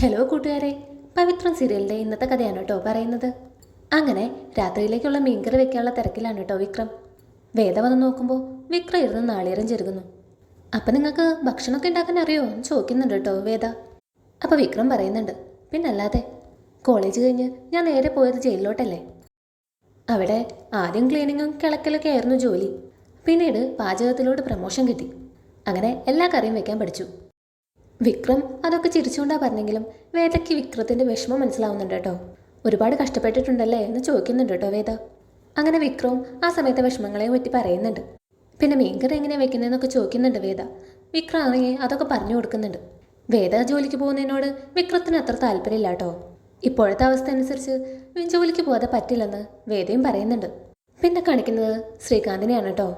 Hello കൂട്ടുകാരെ, പവിത്രം സീരിയലിൻ്റെ ഇന്നത്തെ കഥയാണ് കേട്ടോ പറയുന്നത്. അങ്ങനെ രാത്രിയിലേക്കുള്ള മീൻകറി വെക്കാനുള്ള തിരക്കിലാണ് കേട്ടോ വിക്രം. വേദ വന്ന് നോക്കുമ്പോൾ വിക്രം ഇരുന്ന് നാളികേരം ചെരുകുന്നു. അപ്പം നിങ്ങൾക്ക് ഭക്ഷണമൊക്കെ ഉണ്ടാക്കാൻ അറിയോ എന്ന് ചോദിക്കുന്നുണ്ട് കേട്ടോ വേദ. അപ്പോൾ വിക്രം പറയുന്നുണ്ട്, പിന്നല്ലാതെ കോളേജ് കഴിഞ്ഞ് ഞാൻ നേരെ പോയത് ജയിലിലോട്ടല്ലേ. അവിടെ ആദ്യം ക്ലീനിങ്ങും കിളക്കലൊക്കെ ആയിരുന്നു ജോലി. പിന്നീട് പാചകത്തിലോട്ട് പ്രമോഷൻ കിട്ടി. അങ്ങനെ എല്ലാ കറിയും വെക്കാൻ പഠിച്ചു. വിക്രം അതൊക്കെ ചിരിച്ചുകൊണ്ടാ പറഞ്ഞെങ്കിലും വേദയ്ക്ക് വിക്രത്തിൻ്റെ വിഷമം മനസ്സിലാവുന്നുണ്ട് കേട്ടോ. ഒരുപാട് കഷ്ടപ്പെട്ടിട്ടുണ്ടല്ലേ എന്ന് ചോദിക്കുന്നുണ്ട് കേട്ടോ വേദ. അങ്ങനെ വിക്രവും ആ സമയത്തെ വിഷമങ്ങളെയും പറ്റി പറയുന്നുണ്ട്. പിന്നെ മീൻകറി എങ്ങനെയാണ് വെക്കുന്നതെന്നൊക്കെ ചോദിക്കുന്നുണ്ട് വേദ. വിക്രം ആണെങ്കിൽ അതൊക്കെ പറഞ്ഞു കൊടുക്കുന്നുണ്ട്. വേദ ജോലിക്ക് പോകുന്നതിനോട് വിക്രത്തിന് അത്ര താല്പര്യമില്ല കേട്ടോ. ഇപ്പോഴത്തെ അവസ്ഥ അനുസരിച്ച് ജോലിക്ക് പോകാതെ പറ്റില്ലെന്ന് വേദയും പറയുന്നുണ്ട്. പിന്നെ കാണിക്കുന്നത് ശ്രീകാന്തിനെയാണ് കേട്ടോ.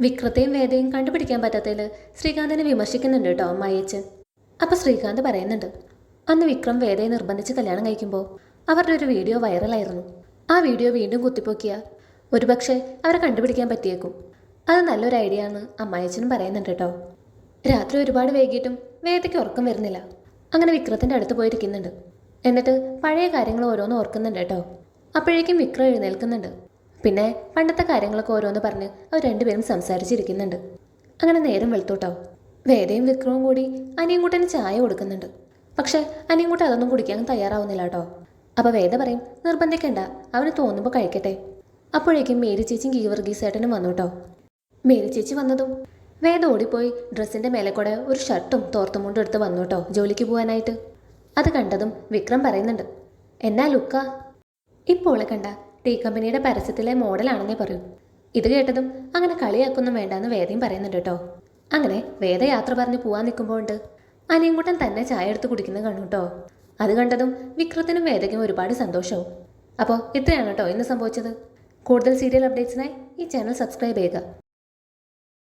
വിക്രത്തെയും വേദയും കണ്ടുപിടിക്കാൻ പറ്റാത്തതിൽ ശ്രീകാന്തിനെ വിമർശിക്കുന്നുണ്ട് കേട്ടോ അമ്മായിയച്ഛൻ. അപ്പോൾ ശ്രീകാന്ത് പറയുന്നുണ്ട്, അന്ന് വിക്രം വേദയെ നിർബന്ധിച്ച് കല്യാണം കഴിക്കുമ്പോൾ അവരുടെ ഒരു വീഡിയോ വൈറലായിരുന്നു. ആ വീഡിയോ വീണ്ടും കുത്തിപ്പോക്കിയാൽ ഒരുപക്ഷെ അവരെ കണ്ടുപിടിക്കാൻ പറ്റിയേക്കും. അത് നല്ലൊരു ഐഡിയ ആണ് അമ്മായച്ചനും പറയുന്നുണ്ട് കേട്ടോ. രാത്രി ഒരുപാട് വൈകിട്ടും വേദയ്ക്ക് ഉറക്കം വരുന്നില്ല. അങ്ങനെ വിക്രത്തിൻ്റെ അടുത്ത് പോയിരിക്കുന്നുണ്ട്. എന്നിട്ട് പഴയ കാര്യങ്ങൾ ഓരോന്ന് ഓർക്കുന്നുണ്ട് കേട്ടോ. അപ്പോഴേക്കും വിക്രം എഴുന്നേൽക്കുന്നുണ്ട്. പിന്നെ പണ്ടത്തെ കാര്യങ്ങളൊക്കെ ഓരോന്ന് പറഞ്ഞ് അവർ രണ്ടുപേരും സംസാരിച്ചിരിക്കുന്നുണ്ട്. അങ്ങനെ നേരം വെളുത്തോട്ടോ. വേദയും വിക്രവും കൂടി അനിയൻകുട്ടന് ചായ കൊടുക്കുന്നുണ്ട്. പക്ഷെ അനിയൻകുട്ടൻ അതൊന്നും കുടിക്കാൻ തയ്യാറാവുന്നില്ല കേട്ടോ. അപ്പോൾ വേദ പറയും, നിർബന്ധിക്കണ്ട, അവന് തോന്നുമ്പോൾ കഴിക്കട്ടെ. അപ്പോഴേക്കും മേരി ചേച്ചിയും ഗീവർഗീസേട്ടനും വന്നു കേട്ടോ. മേരി ചേച്ചി വന്നതും വേദ ഓടിപ്പോയി ഡ്രസ്സിൻ്റെ മേലെ കൂടെ ഒരു ഷർട്ടും തോർത്തുമുണ്ടും എടുത്ത് വന്നു കേട്ടോ ജോലിക്ക് പോകാനായിട്ട്. അത് കണ്ടതും വിക്രം പറയുന്നുണ്ട്, എന്നാ ലുക്കാ. ഇപ്പോൾ കണ്ട ടീ കമ്പനിയുടെ പരസ്യത്തിലെ മോഡലാണെന്നേ പറയൂ. ഇത് കേട്ടതും അങ്ങനെ കളിയാക്കൊന്നും വേണ്ടെന്ന് വേദയും പറയുന്നുണ്ട് കേട്ടോ. അങ്ങനെ വേദ യാത്ര പറഞ്ഞ് പോവാൻ നിൽക്കുമ്പോൾ അനിയൻകുട്ടൻ തന്നെ ചായ എടുത്ത് കുടിക്കുന്നത് കാണും കേട്ടോ. അത് കണ്ടതും വിക്രത്തിനും വേദയ്ക്കും ഒരുപാട് സന്തോഷവും. അപ്പോൾ ഇത്രയാണ് കേട്ടോ ഇന്ന് സംഭവിച്ചത്. കൂടുതൽ സീരിയൽ അപ്ഡേറ്റ്സിനായി ഈ ചാനൽ സബ്സ്ക്രൈബ് ചെയ്യുക.